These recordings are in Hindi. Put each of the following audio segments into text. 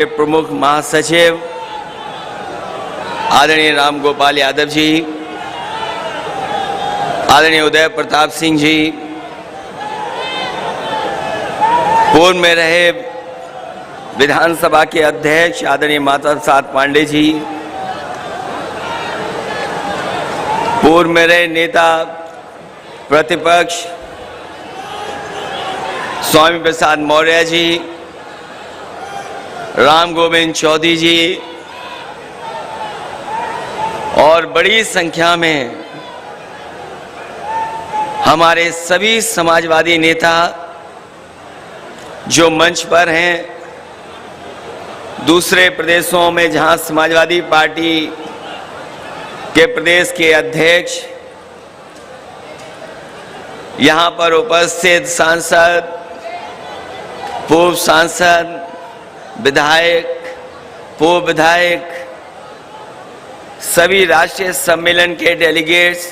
प्रमुख महासचिव आदरणीय राम गोपाल यादव जी, आदरणीय उदय प्रताप सिंह जी, पूर्व में रहे विधानसभा के अध्यक्ष आदरणीय माता प्रसाद पांडे जी, पूर्व में रहे नेता प्रतिपक्ष स्वामी प्रसाद मौर्य जी, राम गोविंद चौधरी जी और बड़ी संख्या में हमारे सभी समाजवादी नेता जो मंच पर हैं, दूसरे प्रदेशों में जहां समाजवादी पार्टी के प्रदेश के अध्यक्ष, यहां पर उपस्थित सांसद, पूर्व सांसद, विधायक, पूर्व विधायक, सभी राष्ट्रीय सम्मेलन के डेलीगेट्स,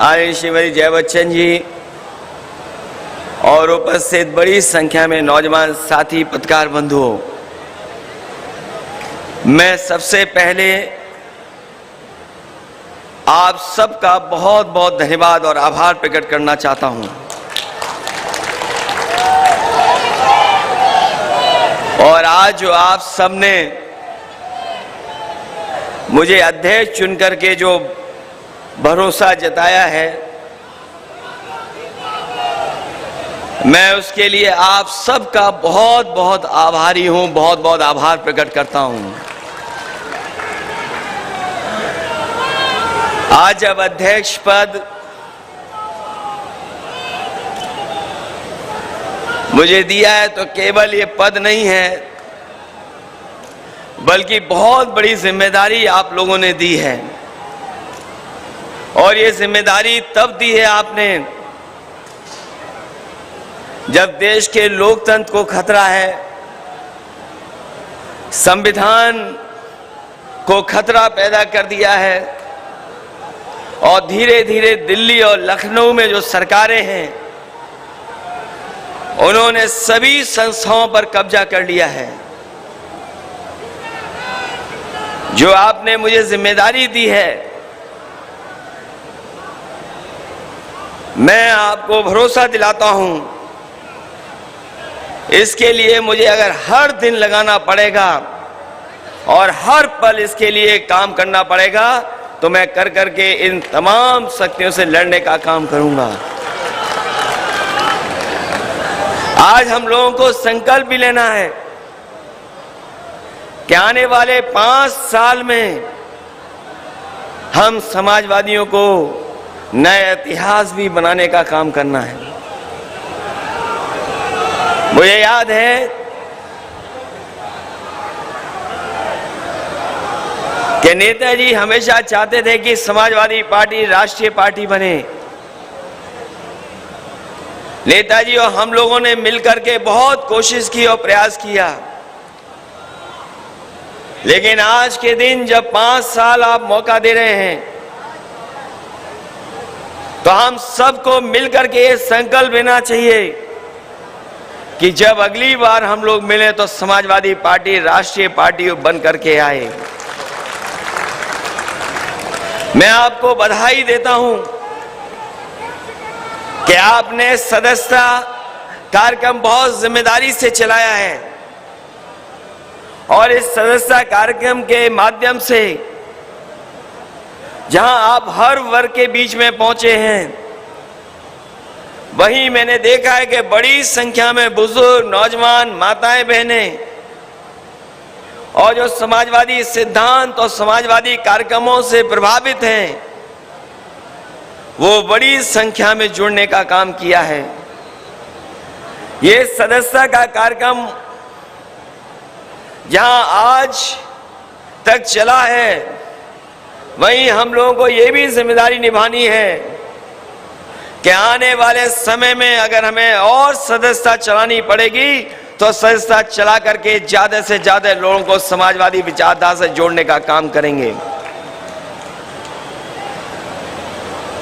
आदरणीय श्रीमती जया बच्चन जी और उपस्थित बड़ी संख्या में नौजवान साथी पत्रकार बंधुओं, मैं सबसे पहले आप सबका बहुत बहुत धन्यवाद और आभार प्रकट करना चाहता हूं। और आज जो आप सबने मुझे अध्यक्ष चुनकर के जो भरोसा जताया है, मैं उसके लिए आप सबका बहुत बहुत आभारी हूं, बहुत बहुत आभार प्रकट करता हूं। आज जब अध्यक्ष पद मुझे दिया है तो केवल ये पद नहीं है, बल्कि बहुत बड़ी जिम्मेदारी आप लोगों ने दी है। और ये जिम्मेदारी तब दी है आपने जब देश के लोकतंत्र को खतरा है, संविधान को खतरा पैदा कर दिया है और धीरे धीरे दिल्ली और लखनऊ में जो सरकारें हैं उन्होंने सभी संस्थाओं पर कब्जा कर लिया है। जो आपने मुझे जिम्मेदारी दी है, मैं आपको भरोसा दिलाता हूं, इसके लिए मुझे अगर हर दिन लगाना पड़ेगा और हर पल इसके लिए काम करना पड़ेगा तो मैं कर करके इन तमाम शक्तियों से लड़ने का काम करूंगा। आज हम लोगों को संकल्प भी लेना है कि आने वाले 5 साल में हम समाजवादियों को नया इतिहास भी बनाने का काम करना है। मुझे याद है कि नेताजी हमेशा चाहते थे कि समाजवादी पार्टी राष्ट्रीय पार्टी बने। नेताजी और हम लोगों ने मिलकर के बहुत कोशिश की और प्रयास किया, लेकिन आज के दिन जब 5 साल आप मौका दे रहे हैं तो हम सबको मिलकर के ये संकल्प लेना चाहिए कि जब अगली बार हम लोग मिलें तो समाजवादी पार्टी राष्ट्रीय पार्टी बन करके आए। मैं आपको बधाई देता हूं कि आपने सदस्यता कार्यक्रम बहुत जिम्मेदारी से चलाया है और इस सदस्यता कार्यक्रम के माध्यम से जहां आप हर वर्ग के बीच में पहुंचे हैं, वहीं मैंने देखा है कि बड़ी संख्या में बुजुर्ग, नौजवान, माताएं, बहनें और जो समाजवादी सिद्धांत और समाजवादी कार्यक्रमों से प्रभावित हैं, वो बड़ी संख्या में जुड़ने का काम किया है। ये सदस्यता का कार्यक्रम जहां आज तक चला है, वहीं हम लोगों को ये भी जिम्मेदारी निभानी है कि आने वाले समय में अगर हमें और सदस्यता चलानी पड़ेगी तो सदस्यता चला करके ज्यादा से ज्यादा लोगों को समाजवादी विचारधारा से जोड़ने का काम करेंगे।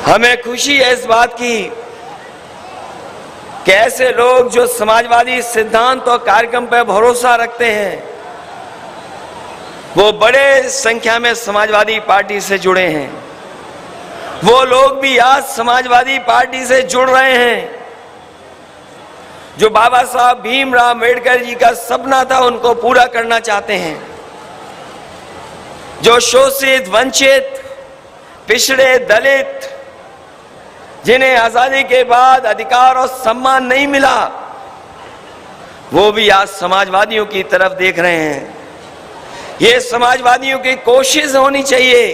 हमें खुशी है इस बात की कि ऐसे लोग जो समाजवादी सिद्धांत और कार्यक्रम पर भरोसा रखते हैं, वो बड़े संख्या में समाजवादी पार्टी से जुड़े हैं। वो लोग भी आज समाजवादी पार्टी से जुड़ रहे हैं। जो बाबा साहब भीमराव अम्बेडकर जी का सपना था, उनको पूरा करना चाहते हैं। जो शोषित, वंचित, पिछड़े, दलित, जिन्हें आजादी के बाद अधिकार और सम्मान नहीं मिला, वो भी आज समाजवादियों की तरफ देख रहे हैं। ये समाजवादियों की कोशिश होनी चाहिए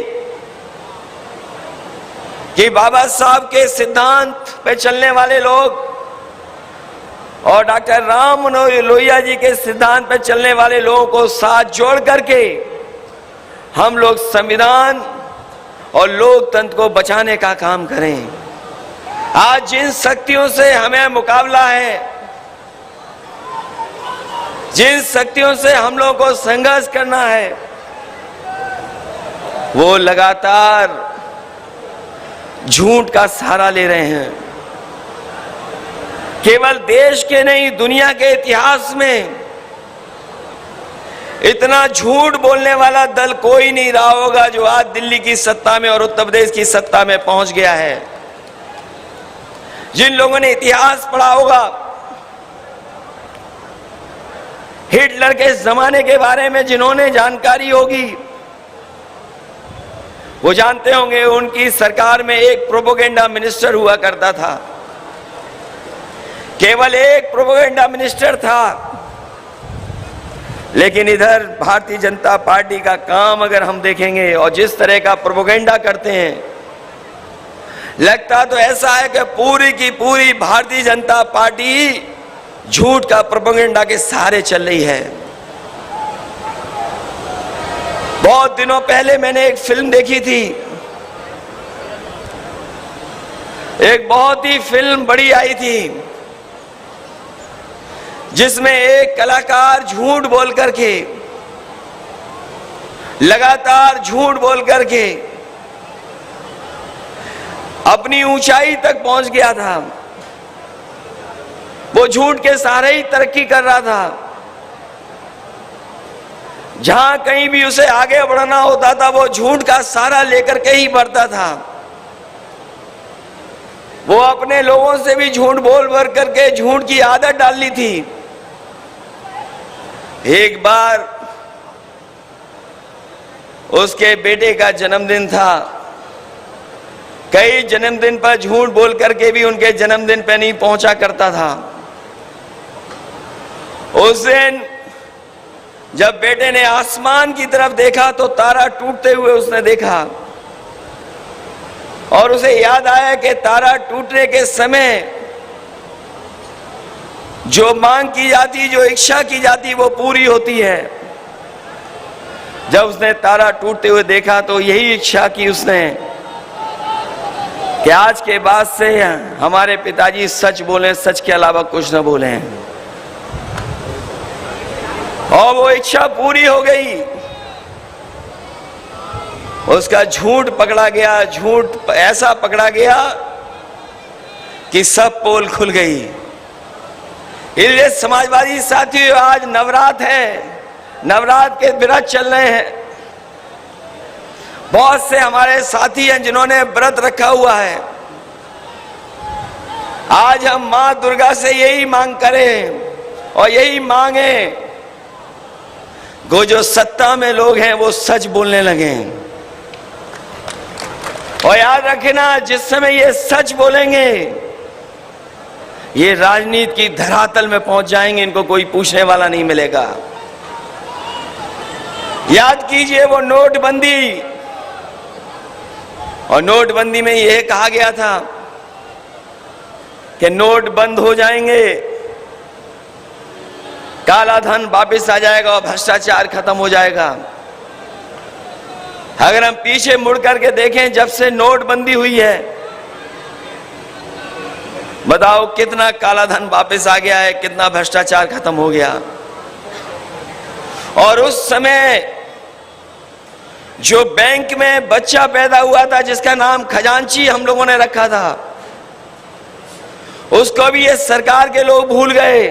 कि बाबा साहब के सिद्धांत पे चलने वाले लोग और डॉक्टर राम मनोहर लोहिया जी के सिद्धांत पे चलने वाले लोगों को साथ जोड़ करके हम लोग संविधान और लोकतंत्र को बचाने का काम करें। आज जिन शक्तियों से हमें मुकाबला है, जिन शक्तियों से हम लोगों को संघर्ष करना है, वो लगातार झूठ का सहारा ले रहे हैं। केवल देश के नहीं, दुनिया के इतिहास में इतना झूठ बोलने वाला दल कोई नहीं रहा होगा जो आज दिल्ली की सत्ता में और उत्तर प्रदेश की सत्ता में पहुंच गया है। जिन लोगों ने इतिहास पढ़ा होगा, हिटलर के जमाने के बारे में जिन्होंने जानकारी होगी, वो जानते होंगे उनकी सरकार में एक प्रोपेगेंडा मिनिस्टर हुआ करता था। केवल एक प्रोपेगेंडा मिनिस्टर था। लेकिन इधर भारतीय जनता पार्टी का काम अगर हम देखेंगे और जिस तरह का प्रोपेगेंडा करते हैं, लगता तो ऐसा है कि पूरी की पूरी भारतीय जनता पार्टी झूठ का प्रोपेगेंडा के सहारे चल रही है। बहुत दिनों पहले मैंने एक फिल्म देखी थी। एक बहुत ही फिल्म बड़ी आई थी, जिसमें एक कलाकार झूठ बोल करके, लगातार झूठ बोल करके अपनी ऊंचाई तक पहुंच गया था। वो झूठ के सहारे ही तरक्की कर रहा था। जहां कहीं भी उसे आगे बढ़ना होता था, वो झूठ का सहारा लेकर के ही बढ़ता था। वो अपने लोगों से भी झूठ बोल भर करके झूठ की आदत डाल ली थी। एक बार उसके बेटे का जन्मदिन था। कई जन्मदिन पर झूठ बोल करके भी उनके जन्मदिन पर नहीं पहुंचा करता था। उस दिन जब बेटे ने आसमान की तरफ देखा तो तारा टूटते हुए उसने देखा, और उसे याद आया कि तारा टूटने के समय जो मांग की जाती, जो इच्छा की जाती, वो पूरी होती है। जब उसने तारा टूटते हुए देखा तो यही इच्छा की उसने कि आज के बाद से हमारे पिताजी सच बोलें, सच के अलावा कुछ न बोलें। और वो इच्छा पूरी हो गई। उसका झूठ पकड़ा गया। झूठ ऐसा पकड़ा गया कि सब पोल खुल गई। इसलिए समाजवादी साथियों, आज नवरात्र है, नवरात्र के व्रत चल रहे हैं। बहुत से हमारे साथी हैं जिन्होंने व्रत रखा हुआ है। आज हम मां दुर्गा से यही मांग करें और यही मांगे, वो जो सत्ता में लोग हैं वो सच बोलने लगे। और याद रखना, जिस समय ये सच बोलेंगे, ये राजनीति की धरातल में पहुंच जाएंगे, इनको कोई पूछने वाला नहीं मिलेगा। याद कीजिए वो नोटबंदी, और नोटबंदी में यह कहा गया था कि नोट बंद हो जाएंगे, काला धन वापस आ जाएगा और भ्रष्टाचार खत्म हो जाएगा। अगर हम पीछे मुड़ करके देखें, जब से नोटबंदी हुई है, बताओ कितना काला धन वापस आ गया है, कितना भ्रष्टाचार खत्म हो गया। और उस समय जो बैंक में बच्चा पैदा हुआ था जिसका नाम खजांची हम लोगों ने रखा था, उसको भी ये सरकार के लोग भूल गए।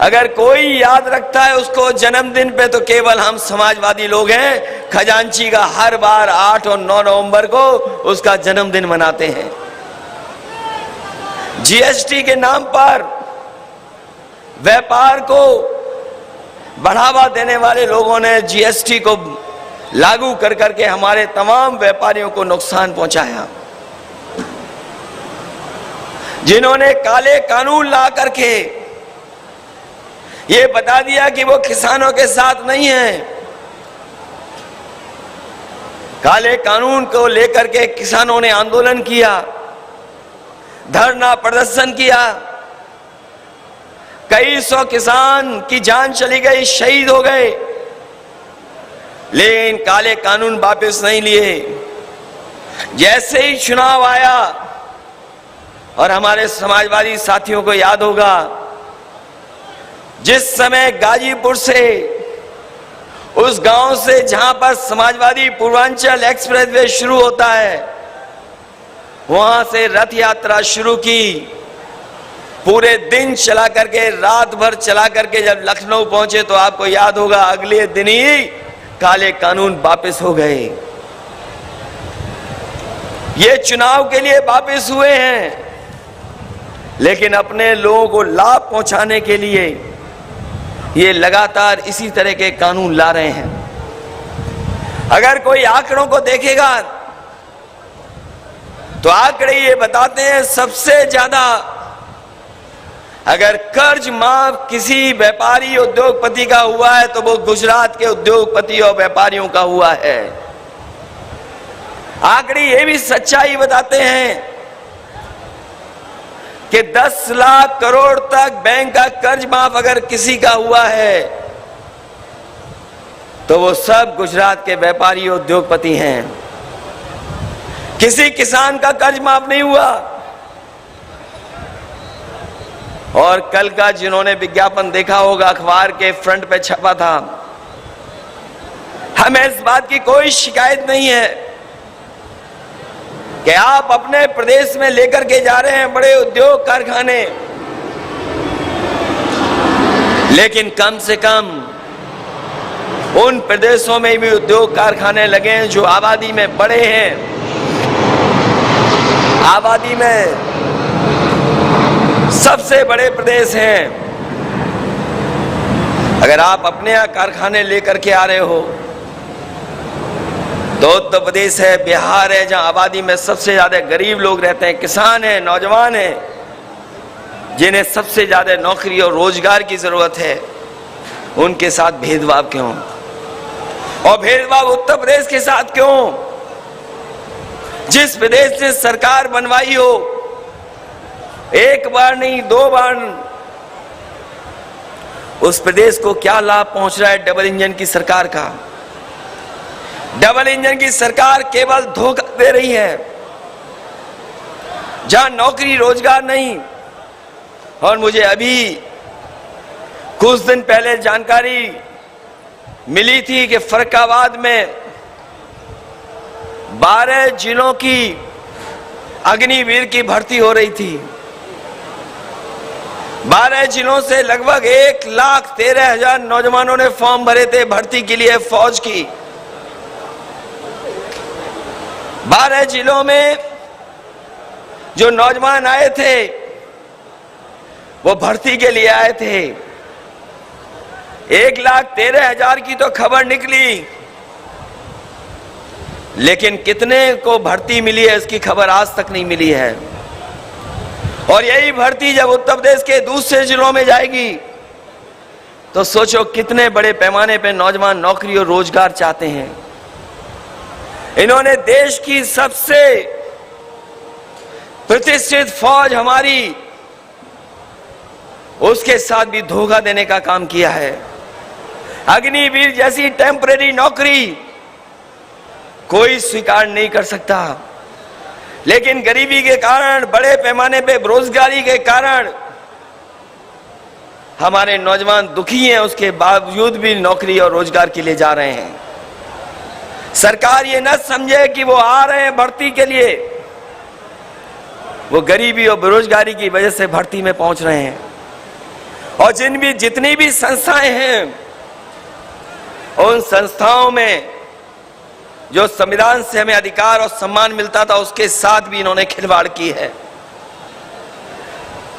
अगर कोई याद रखता है उसको जन्मदिन पे तो केवल हम समाजवादी लोग हैं। खजांची का हर बार 8 और 9 नवंबर को उसका जन्मदिन मनाते हैं। जीएसटी के नाम पर व्यापार को बढ़ावा देने वाले लोगों ने जीएसटी को लागू कर करके हमारे तमाम व्यापारियों को नुकसान पहुंचाया। जिन्होंने काले कानून ला करके ये बता दिया कि वो किसानों के साथ नहीं है। काले कानून को लेकर के किसानों ने आंदोलन किया, धरना प्रदर्शन किया। कई सौ किसान की जान चली गई, शहीद हो गए, लेकिन काले कानून वापस नहीं लिए। जैसे ही चुनाव आया, और हमारे समाजवादी साथियों को याद होगा जिस समय गाजीपुर से, उस गांव से जहां पर समाजवादी पूर्वांचल एक्सप्रेसवे शुरू होता है, वहां से रथ यात्रा शुरू की। पूरे दिन चला करके, रात भर चला करके जब लखनऊ पहुंचे तो आपको याद होगा अगले दिन ही काले कानून वापस हो गए। ये चुनाव के लिए वापस हुए हैं, लेकिन अपने लोगों को लाभ पहुंचाने के लिए ये लगातार इसी तरह के कानून ला रहे हैं। अगर कोई आंकड़ों को देखेगा तो आंकड़े ये बताते हैं सबसे ज्यादा अगर कर्ज माफ किसी व्यापारी उद्योगपति का हुआ है तो वो गुजरात के उद्योगपति और व्यापारियों का हुआ है। आंकड़े ये भी सच्चाई बताते हैं कि 10 लाख करोड़ तक बैंक का कर्ज माफ अगर किसी का हुआ है तो वो सब गुजरात के व्यापारी उद्योगपति हैं। किसी किसान का कर्ज माफ नहीं हुआ। और कल का जिन्होंने विज्ञापन देखा होगा, अखबार के फ्रंट पे छपा था, हमें इस बात की कोई शिकायत नहीं है कि आप अपने प्रदेश में लेकर के जा रहे हैं बड़े उद्योग कारखाने, लेकिन कम से कम उन प्रदेशों में भी उद्योग कारखाने लगे हैं जो आबादी में बड़े हैं, आबादी में सबसे बड़े प्रदेश हैं। अगर आप अपने यहां कारखाने लेकर के आ रहे हो तो उत्तर प्रदेश है, बिहार है, जहां आबादी में सबसे ज्यादा गरीब लोग रहते हैं, किसान हैं, नौजवान हैं, जिन्हें सबसे ज्यादा नौकरी और रोजगार की जरूरत है, उनके साथ भेदभाव क्यों? और भेदभाव उत्तर प्रदेश के साथ क्यों? जिस प्रदेश ने सरकार बनवाई हो, एक बार नहीं 2 बार, उस प्रदेश को क्या लाभ पहुंच रहा है डबल इंजन की सरकार का? डबल इंजन की सरकार केवल धोखा दे रही है। जहां नौकरी रोजगार नहीं, और मुझे अभी कुछ दिन पहले जानकारी मिली थी कि फर्रुखाबाद में 12 जिलों की अग्निवीर की भर्ती हो रही थी। 12 जिलों से लगभग 1,13,000 नौजवानों ने फॉर्म भरे थे भर्ती के लिए फौज की। 12 जिलों में जो नौजवान आए थे वो भर्ती के लिए आए थे। 1,13,000 की तो खबर निकली, लेकिन कितने को भर्ती मिली है इसकी खबर आज तक नहीं मिली है। और यही भर्ती जब उत्तर प्रदेश के दूसरे जिलों में जाएगी तो सोचो कितने बड़े पैमाने पर नौजवान नौकरी और रोजगार चाहते हैं। इन्होंने देश की सबसे प्रतिष्ठित फौज हमारी, उसके साथ भी धोखा देने का काम किया है। अग्निवीर जैसी टेम्परेरी नौकरी कोई स्वीकार नहीं कर सकता, लेकिन गरीबी के कारण, बड़े पैमाने पे बेरोजगारी के कारण हमारे नौजवान दुखी हैं, उसके बावजूद भी नौकरी और रोजगार के लिए जा रहे हैं। सरकार ये न समझे कि वो आ रहे हैं भर्ती के लिए, वो गरीबी और बेरोजगारी की वजह से भर्ती में पहुंच रहे हैं। और जितनी भी संस्थाएं हैं, उन संस्थाओं में जो संविधान से हमें अधिकार और सम्मान मिलता था, उसके साथ भी इन्होंने खिलवाड़ की है।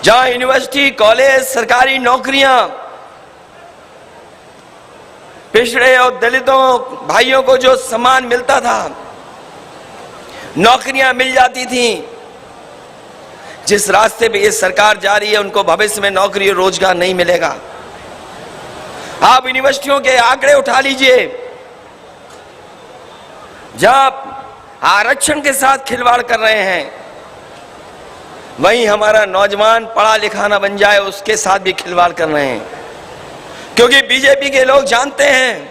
जहां यूनिवर्सिटी, कॉलेज, सरकारी नौकरियां पिछड़े और दलितों भाइयों को जो सम्मान मिलता था, नौकरियां मिल जाती थी, जिस रास्ते पे ये सरकार जा रही है, उनको भविष्य में नौकरी और रोजगार नहीं मिलेगा। आप यूनिवर्सिटियों के आंकड़े उठा लीजिए, जहां आरक्षण के साथ खिलवाड़ कर रहे हैं, वहीं हमारा नौजवान पढ़ा लिखा ना बन जाए, उसके साथ भी खिलवाड़ कर रहे हैं। क्योंकि बीजेपी के लोग जानते हैं,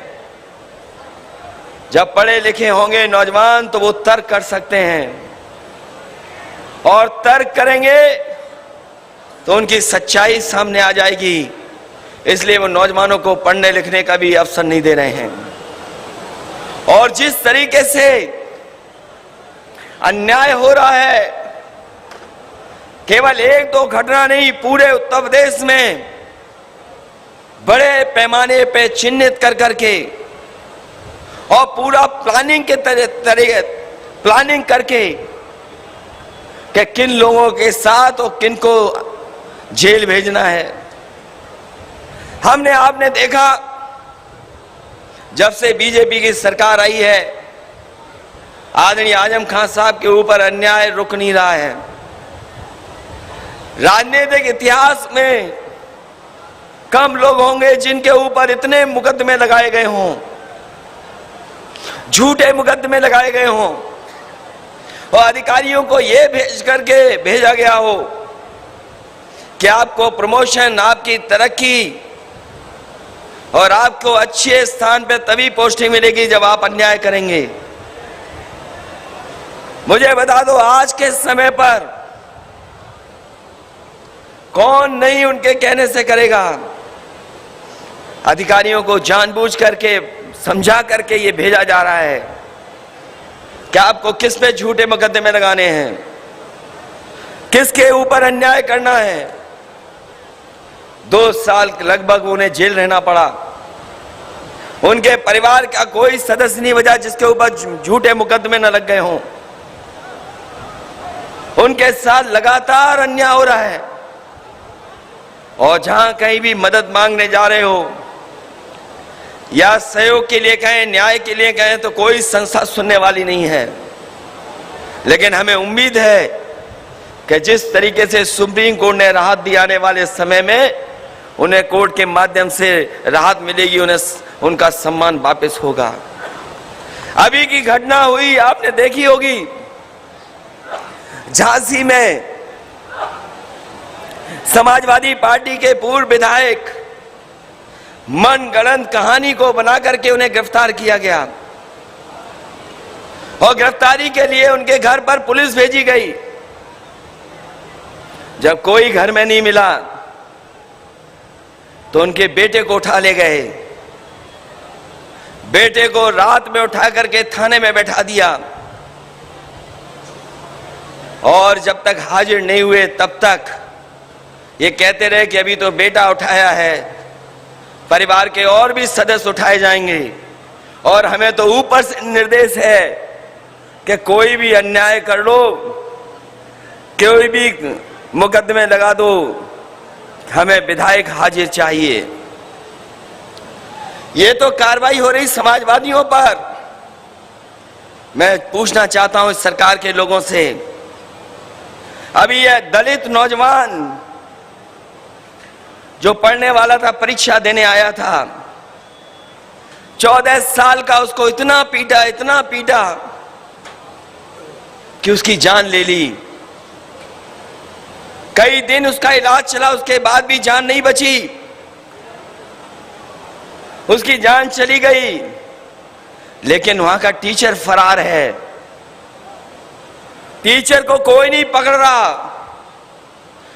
जब पढ़े लिखे होंगे नौजवान तो वो तर्क कर सकते हैं, और तर्क करेंगे तो उनकी सच्चाई सामने आ जाएगी। इसलिए वो नौजवानों को पढ़ने लिखने का भी अवसर नहीं दे रहे हैं। और जिस तरीके से अन्याय हो रहा है, केवल एक दो घटना नहीं, पूरे उत्तर प्रदेश में बड़े पैमाने पे चिन्हित कर करके और पूरा प्लानिंग के तरीके प्लानिंग करके कि किन लोगों के साथ और किन को जेल भेजना है। हमने आपने देखा, जब से बीजेपी की सरकार आई है, आदरणीय आजम खान साहब के ऊपर अन्याय रुक नहीं रहा है। राजनीतिक इतिहास में कम लोग होंगे जिनके ऊपर इतने मुकदमे लगाए गए हों, झूठे मुकदमे लगाए गए हों, और अधिकारियों को यह भेज करके भेजा गया हो कि आपको प्रमोशन, आपकी तरक्की और आपको अच्छे स्थान पे तभी पोस्टिंग मिलेगी जब आप अन्याय करेंगे। मुझे बता दो, आज के समय पर कौन नहीं उनके कहने से करेगा। अधिकारियों को जानबूझ करके, समझा करके ये भेजा जा रहा है कि आपको किस पे झूठे मुकदमे लगाने हैं, किसके ऊपर अन्याय करना है। 2 साल लगभग उन्हें जेल रहना पड़ा। उनके परिवार का कोई सदस्य नहीं बचा जिसके ऊपर झूठे मुकदमे न लग गए हों। उनके साथ लगातार अन्याय हो रहा है। और जहां कहीं भी मदद मांगने जा रहे हो या सहयोग के लिए कहें, न्याय के लिए कहें, तो कोई संस्था सुनने वाली नहीं है। लेकिन हमें उम्मीद है कि जिस तरीके से सुप्रीम कोर्ट ने राहत दी, आने वाले समय में उन्हें कोर्ट के माध्यम से राहत मिलेगी, उन्हें उनका सम्मान वापस होगा। अभी की घटना हुई, आपने देखी होगी, झांसी में समाजवादी पार्टी के पूर्व विधायक मनगढ़ंत कहानी को बना करके उन्हें गिरफ्तार किया गया, और गिरफ्तारी के लिए उनके घर पर पुलिस भेजी गई। जब कोई घर में नहीं मिला तो उनके बेटे को उठा ले गए। बेटे को रात में उठा करके थाने में बैठा दिया, और जब तक हाजिर नहीं हुए तब तक ये कहते रहे कि अभी तो बेटा उठाया है, परिवार के और भी सदस्य उठाए जाएंगे, और हमें तो ऊपर से निर्देश है कि कोई भी अन्याय कर लो, कोई भी मुकदमे लगा दो, हमें विधायक हाजिर चाहिए। ये तो कार्रवाई हो रही समाजवादियों पर। मैं पूछना चाहता हूं इस सरकार के लोगों से, अभी यह दलित नौजवान जो पढ़ने वाला था, परीक्षा देने आया था, 14 साल का, उसको इतना पीटा कि उसकी जान ले ली। कई दिन उसका इलाज चला, उसके बाद भी जान नहीं बची, उसकी जान चली गई। लेकिन वहां का टीचर फरार है, टीचर को कोई नहीं पकड़ रहा,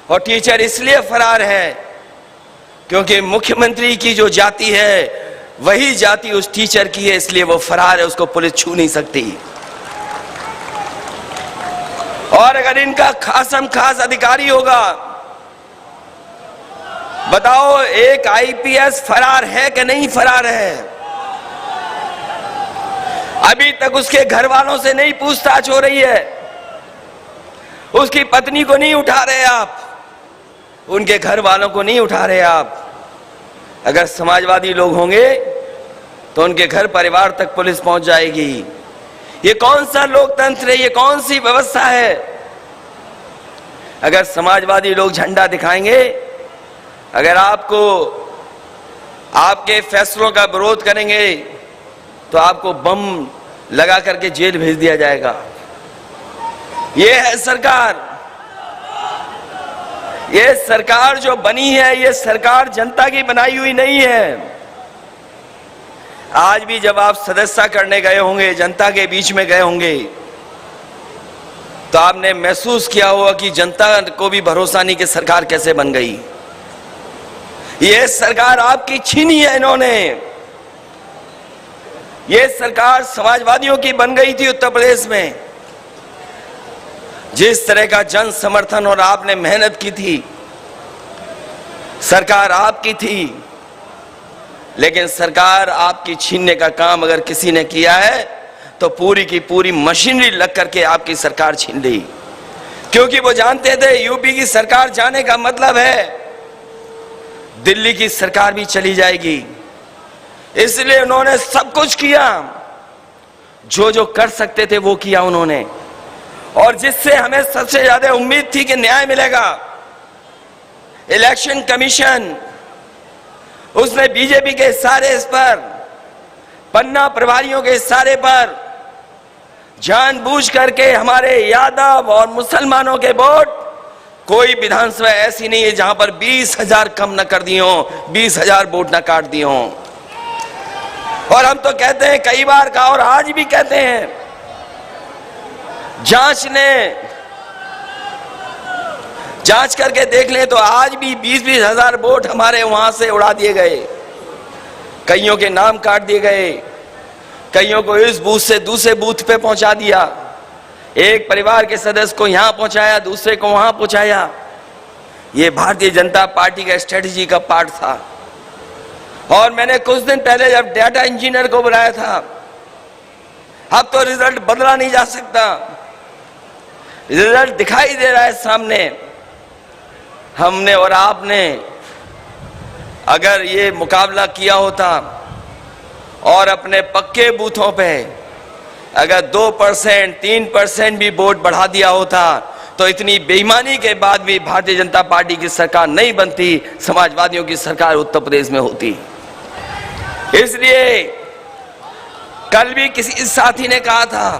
और टीचर इसलिए फरार है क्योंकि मुख्यमंत्री की जो जाति है वही जाति उस टीचर की है, इसलिए वो फरार है, उसको पुलिस छू नहीं सकती। और अगर इनका खासम खास अधिकारी होगा, बताओ एक आईपीएस फरार है कि नहीं फरार है? अभी तक उसके घर वालों से नहीं पूछताछ हो रही है, उसकी पत्नी को नहीं उठा रहे आप, उनके घर वालों को नहीं उठा रहे आप। अगर समाजवादी लोग होंगे तो उनके घर परिवार तक पुलिस पहुंच जाएगी। ये कौन सा लोकतंत्र है? ये कौन सी व्यवस्था है? अगर समाजवादी लोग झंडा दिखाएंगे, अगर आपको आपके फैसलों का विरोध करेंगे तो आपको बम लगा करके जेल भेज दिया जाएगा। ये है सरकार। ये सरकार जो बनी है, ये सरकार जनता की बनाई हुई नहीं है। आज भी जब आप सदस्यता करने गए होंगे, जनता के बीच में गए होंगे, तो आपने महसूस किया होगा कि जनता को भी भरोसा नहीं कि सरकार कैसे बन गई। ये सरकार आपकी छीनी है इन्होंने। ये सरकार समाजवादियों की बन गई थी उत्तर प्रदेश में। जिस तरह का जन समर्थन और आपने मेहनत की थी, सरकार आपकी थी, लेकिन सरकार आपकी छीनने का काम अगर किसी ने किया है तो पूरी की पूरी मशीनरी लग करके आपकी सरकार छीन ली। क्योंकि वो जानते थे यूपी की सरकार जाने का मतलब है दिल्ली की सरकार भी चली जाएगी। इसलिए उन्होंने सब कुछ किया, जो जो कर सकते थे वो किया उन्होंने। और जिससे हमें सबसे ज्यादा उम्मीद थी कि न्याय मिलेगा, इलेक्शन कमीशन, उसने बीजेपी के इशारे इस पर, पन्ना प्रभारियों के इशारे पर जानबूझ करके हमारे यादव और मुसलमानों के वोट, कोई विधानसभा ऐसी नहीं है जहां पर 20,000 कम न कर दिए हों, 20,000 वोट न काट दिए हों। और हम तो कहते हैं, कई बार कहा और आज भी कहते हैं, जांच करके देख लें तो आज भी 20-20 हजार वोट हमारे वहां से उड़ा दिए गए। कईयों के नाम काट दिए गए, कईयों को इस बूथ से दूसरे बूथ पे पहुंचा दिया, एक परिवार के सदस्य को यहां पहुंचाया, दूसरे को वहां पहुंचाया। ये भारतीय जनता पार्टी का स्ट्रेटजी का पार्ट था। और मैंने कुछ दिन पहले जब डाटा इंजीनियर को बुलाया था, अब तो रिजल्ट बदला नहीं जा सकता, रिजल्ट दिखाई दे रहा है सामने। हमने और आपने अगर ये मुकाबला किया होता और अपने पक्के बूथों पे अगर 2%, 3% भी वोट बढ़ा दिया होता तो इतनी बेईमानी के बाद भी भारतीय जनता पार्टी की सरकार नहीं बनती, समाजवादियों की सरकार उत्तर प्रदेश में होती। इसलिए कल भी किसी साथी ने कहा था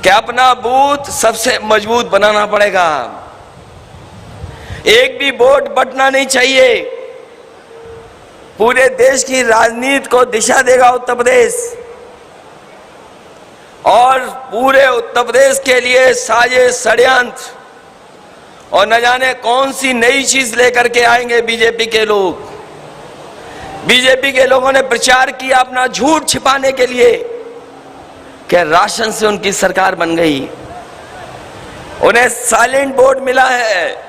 कि अपना बूथ सबसे मजबूत बनाना पड़ेगा, एक भी वोट बंटना नहीं चाहिए। पूरे देश की राजनीति को दिशा देगा उत्तर प्रदेश, और पूरे उत्तर प्रदेश के लिए साजिश षड्यंत्र और न जाने कौन सी नई चीज लेकर के आएंगे बीजेपी के लोग। बीजेपी के लोगों ने प्रचार किया अपना झूठ छिपाने के लिए कि राशन से उनकी सरकार बन गई। उन्हें साइलेंट वोट मिला है।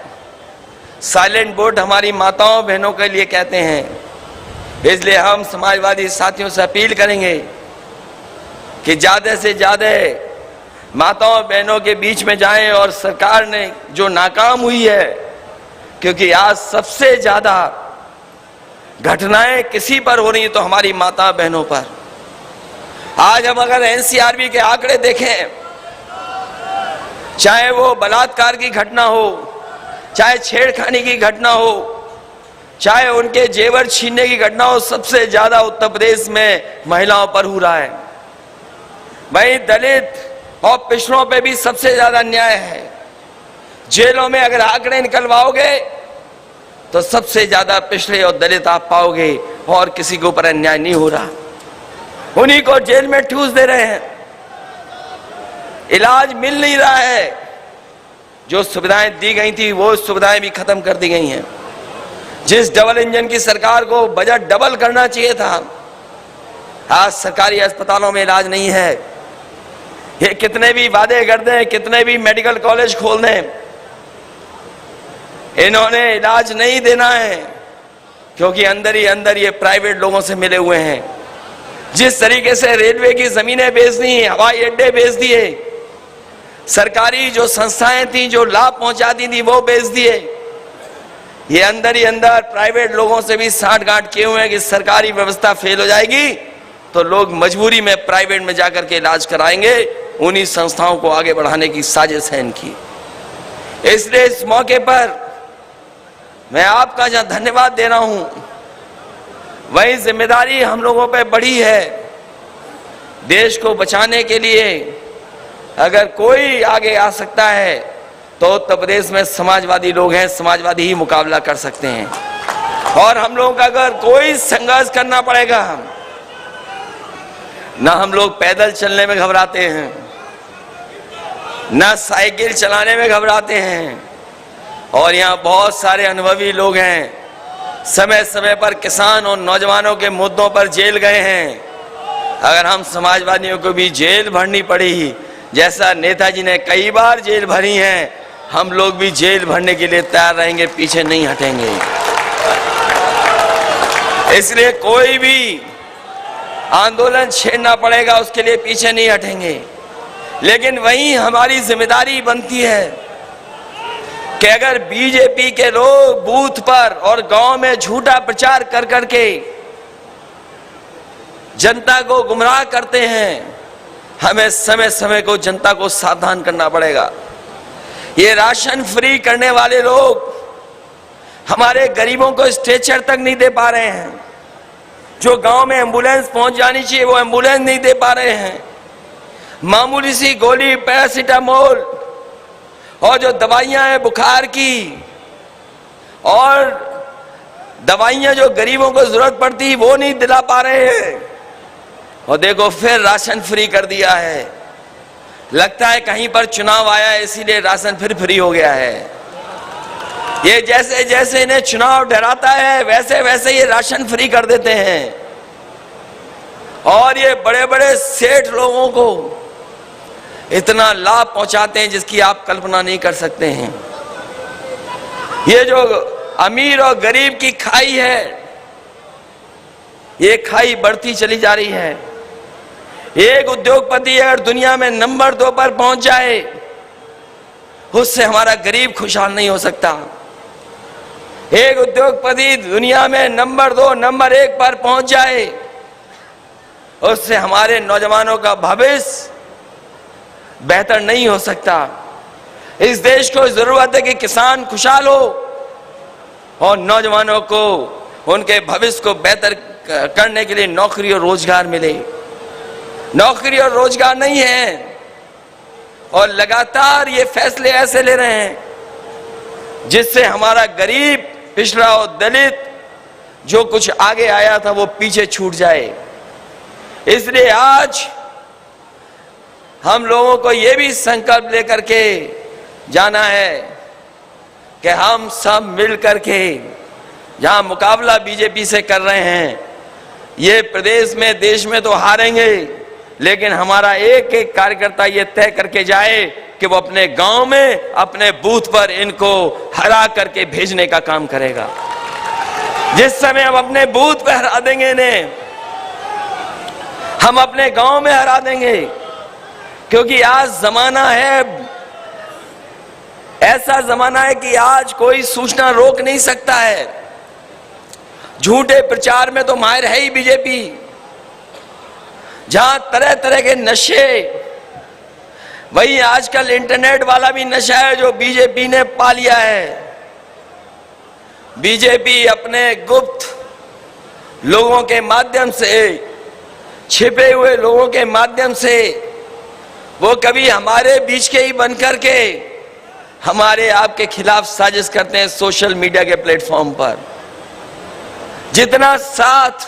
साइलेंट वोट हमारी माताओं बहनों के लिए कहते हैं। इसलिए हम समाजवादी साथियों से अपील करेंगे कि ज्यादा से ज्यादा माताओं बहनों के बीच में जाएं और सरकार ने जो नाकाम हुई है, क्योंकि आज सबसे ज्यादा घटनाएं किसी पर हो रही है तो हमारी माता बहनों पर। आज हम अगर एनसीआरबी के आंकड़े देखें, चाहे वो बलात्कार की घटना हो, चाहे छेड़खानी की घटना हो, चाहे उनके जेवर छीनने की घटना हो, सबसे ज्यादा उत्तर प्रदेश में महिलाओं पर हो रहा है। वहीं दलित और पिछड़ों पे भी सबसे ज्यादा अन्याय है। जेलों में अगर आंकड़े निकलवाओगे तो सबसे ज्यादा पिछड़े और दलित आप पाओगे, और किसी के ऊपर अन्याय नहीं हो रहा। उन्हीं को जेल में ठूस दे रहे हैं, इलाज मिल नहीं रहा है, जो सुविधाएं दी गई थी वो सुविधाएं भी खत्म कर दी गई हैं। जिस डबल इंजन की सरकार को बजट डबल करना चाहिए था, आज सरकारी अस्पतालों में इलाज नहीं है। ये कितने भी वादे कर दें, कितने भी मेडिकल कॉलेज खोल दें, इन्होंने इलाज नहीं देना है, क्योंकि अंदर ही अंदर ये प्राइवेट लोगों से मिले हुए हैं। जिस तरीके से रेलवे की जमीनें बेच दी, हवाई अड्डे बेच दिए, सरकारी जो संस्थाएं थी जो लाभ पहुंचाती थी वो बेच दिए, ये अंदर ही अंदर प्राइवेट लोगों से भी साठगांठ किए हुए हैं कि सरकारी व्यवस्था फेल हो जाएगी तो लोग मजबूरी में प्राइवेट में जाकर के इलाज कराएंगे। उन्हीं संस्थाओं को आगे बढ़ाने की साजिश है इनकी। इसलिए इस मौके पर मैं आपका जहां धन्यवाद दे रहा हूं, वही जिम्मेदारी हम लोगों पे बड़ी है। देश को बचाने के लिए अगर कोई आगे आ सकता है तो उत्तर प्रदेश में समाजवादी लोग हैं, समाजवादी ही मुकाबला कर सकते हैं। और हम लोगों का अगर कोई संघर्ष करना पड़ेगा, ना हम लोग पैदल चलने में घबराते हैं, ना साइकिल चलाने में घबराते हैं। और यहाँ बहुत सारे अनुभवी लोग हैं, समय समय पर किसान और नौजवानों के मुद्दों पर जेल गए हैं। अगर हम समाजवादियों को भी जेल भरनी पड़ी, जैसा नेताजी ने कई बार जेल भरी है, हम लोग भी जेल भरने के लिए तैयार रहेंगे, पीछे नहीं हटेंगे। इसलिए कोई भी आंदोलन छेड़ना पड़ेगा, उसके लिए पीछे नहीं हटेंगे। लेकिन वहीं हमारी जिम्मेदारी बनती है कि अगर बीजेपी के लोग बूथ पर और गांव में झूठा प्रचार कर करके जनता को गुमराह करते हैं, हमें समय समय को जनता को सावधान करना पड़ेगा। ये राशन फ्री करने वाले लोग हमारे गरीबों को स्ट्रेचर तक नहीं दे पा रहे हैं। जो गांव में एम्बुलेंस पहुंच जानी चाहिए वो एम्बुलेंस नहीं दे पा रहे हैं। मामूली सी गोली पैरासीटामोल और जो दवाइयां हैं बुखार की और दवाइयां जो गरीबों को जरूरत पड़ती वो नहीं दिला पा रहे हैं। और देखो फिर राशन फ्री कर दिया है। लगता है कहीं पर चुनाव आया है इसीलिए राशन फिर फ्री हो गया है। ये जैसे जैसे इन्हें चुनाव डराता है वैसे वैसे ये राशन फ्री कर देते हैं। और ये बड़े बड़े सेठ लोगों को इतना लाभ पहुंचाते हैं जिसकी आप कल्पना नहीं कर सकते हैं। ये जो अमीर और गरीब की खाई है, ये खाई बढ़ती चली जा रही है। एक उद्योगपति अगर दुनिया में नंबर 2 पर पहुंच जाए, उससे हमारा गरीब खुशहाल नहीं हो सकता। एक उद्योगपति दुनिया में नंबर 2, नंबर 1 पर पहुंच जाए, उससे हमारे नौजवानों का भविष्य बेहतर नहीं हो सकता। इस देश को जरूरत है कि किसान खुशहाल हो और नौजवानों को उनके भविष्य को बेहतर करने के लिए नौकरी और रोजगार मिले। नौकरी और रोजगार नहीं है और लगातार ये फैसले ऐसे ले रहे हैं जिससे हमारा गरीब, पिछड़ा और दलित जो कुछ आगे आया था वो पीछे छूट जाए। इसलिए आज हम लोगों को ये भी संकल्प लेकर के जाना है कि हम सब मिल करके जहां मुकाबला बीजेपी से कर रहे हैं, ये प्रदेश में देश में तो हारेंगे, लेकिन हमारा एक एक कार्यकर्ता ये तय करके जाए कि वो अपने गांव में अपने बूथ पर इनको हरा करके भेजने का काम करेगा। जिस समय हम अपने बूथ पर हरा देंगे इन्हें, हम अपने गांव में हरा देंगे। क्योंकि आज जमाना है, ऐसा जमाना है कि आज कोई सूचना रोक नहीं सकता है। झूठे प्रचार में तो माहिर है ही बीजेपी। जहां तरह तरह के नशे, वही आजकल इंटरनेट वाला भी नशा है जो बीजेपी ने पा लिया है। बीजेपी अपने गुप्त लोगों के माध्यम से, छिपे हुए लोगों के माध्यम से, वो कभी हमारे बीच के ही बनकर के हमारे आपके खिलाफ साजिश करते हैं सोशल मीडिया के प्लेटफॉर्म पर। जितना साथ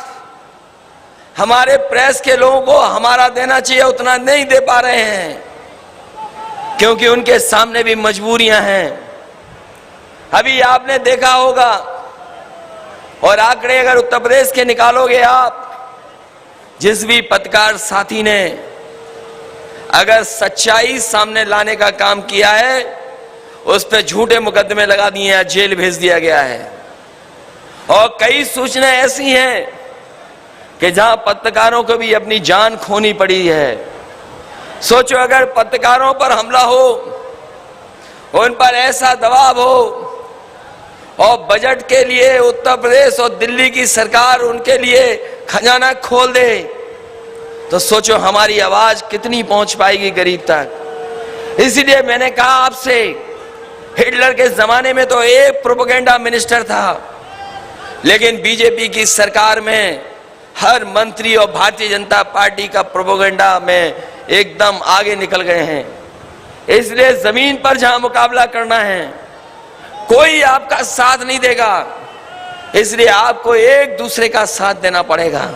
हमारे प्रेस के लोगों को हमारा देना चाहिए उतना नहीं दे पा रहे हैं, क्योंकि उनके सामने भी मजबूरियां हैं। अभी आपने देखा होगा, और आंकड़े अगर उत्तर प्रदेश के निकालोगे आप, जिस भी पत्रकार साथी ने अगर सच्चाई सामने लाने का काम किया है, उस पर झूठे मुकदमे लगा दिए हैं, जेल भेज दिया गया है। और कई सूचनाएं ऐसी हैं कि जहां पत्रकारों को भी अपनी जान खोनी पड़ी है। सोचो अगर पत्रकारों पर हमला हो, उन पर ऐसा दबाव हो और बजट के लिए उत्तर प्रदेश और दिल्ली की सरकार उनके लिए खजाना खोल दे, तो सोचो हमारी आवाज कितनी पहुंच पाएगी गरीब तक। इसीलिए मैंने कहा आपसे, हिटलर के जमाने में तो एक प्रोपेगेंडा मिनिस्टर था, लेकिन बीजेपी की सरकार में हर मंत्री और भारतीय जनता पार्टी का प्रोपेगेंडा में एकदम आगे निकल गए हैं। इसलिए जमीन पर जहां मुकाबला करना है, कोई आपका साथ नहीं देगा, इसलिए आपको एक दूसरे का साथ देना पड़ेगा।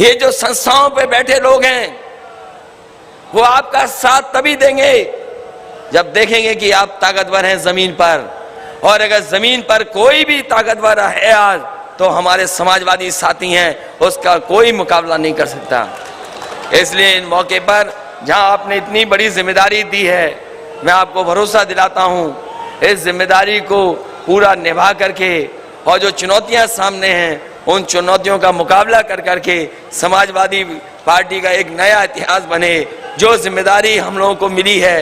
ये जो संस्थाओं पे बैठे लोग हैं, वो आपका साथ तभी देंगे जब देखेंगे कि आप ताकतवर हैं जमीन पर। और अगर जमीन पर कोई भी ताकतवर है आज, तो हमारे समाजवादी साथी हैं, उसका कोई मुकाबला नहीं कर सकता। इसलिए इन मौके पर जहां आपने इतनी बड़ी जिम्मेदारी दी है, मैं आपको भरोसा दिलाता हूं, इस जिम्मेदारी को पूरा निभा करके और जो चुनौतियां सामने हैं, उन चुनौतियों का मुकाबला कर करके समाजवादी पार्टी का एक नया इतिहास बने। जो जिम्मेदारी हम लोगों को मिली है,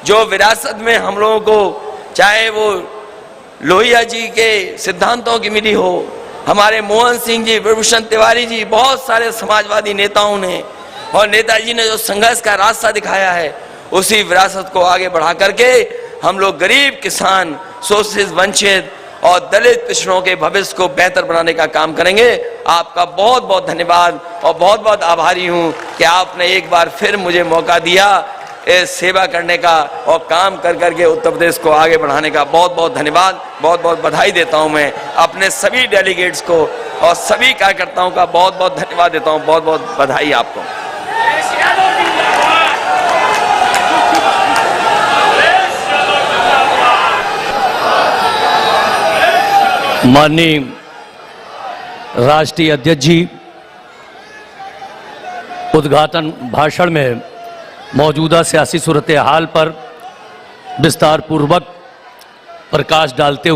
जो विरासत में हम लोगों को, चाहे वो लोहिया जी के सिद्धांतों की मिली हो, हमारे मोहन सिंह जी, विभूषण तिवारी जी, बहुत सारे समाजवादी नेताओं ने और नेताजी ने जो संघर्ष का रास्ता दिखाया है, उसी विरासत को आगे बढ़ा करके हम लोग गरीब, किसान, शोषित, वंचित और दलित पिछड़ों के भविष्य को बेहतर बनाने का काम करेंगे। आपका बहुत बहुत धन्यवाद और बहुत बहुत आभारी हूं कि आपने एक बार फिर मुझे मौका दिया इस सेवा करने का और काम कर करके उत्तर प्रदेश को आगे बढ़ाने का। बहुत बहुत धन्यवाद, बहुत बहुत बधाई देता हूं। मैं अपने सभी डेलीगेट्स को और सभी कार्यकर्ताओं का बहुत बहुत धन्यवाद देता हूं। बहुत बहुत बधाई आपको। माननीय राष्ट्रीय अध्यक्ष जी उद्घाटन भाषण में मौजूदा सियासी सूरत हाल पर विस्तार पूर्वक प्रकाश डालते हुए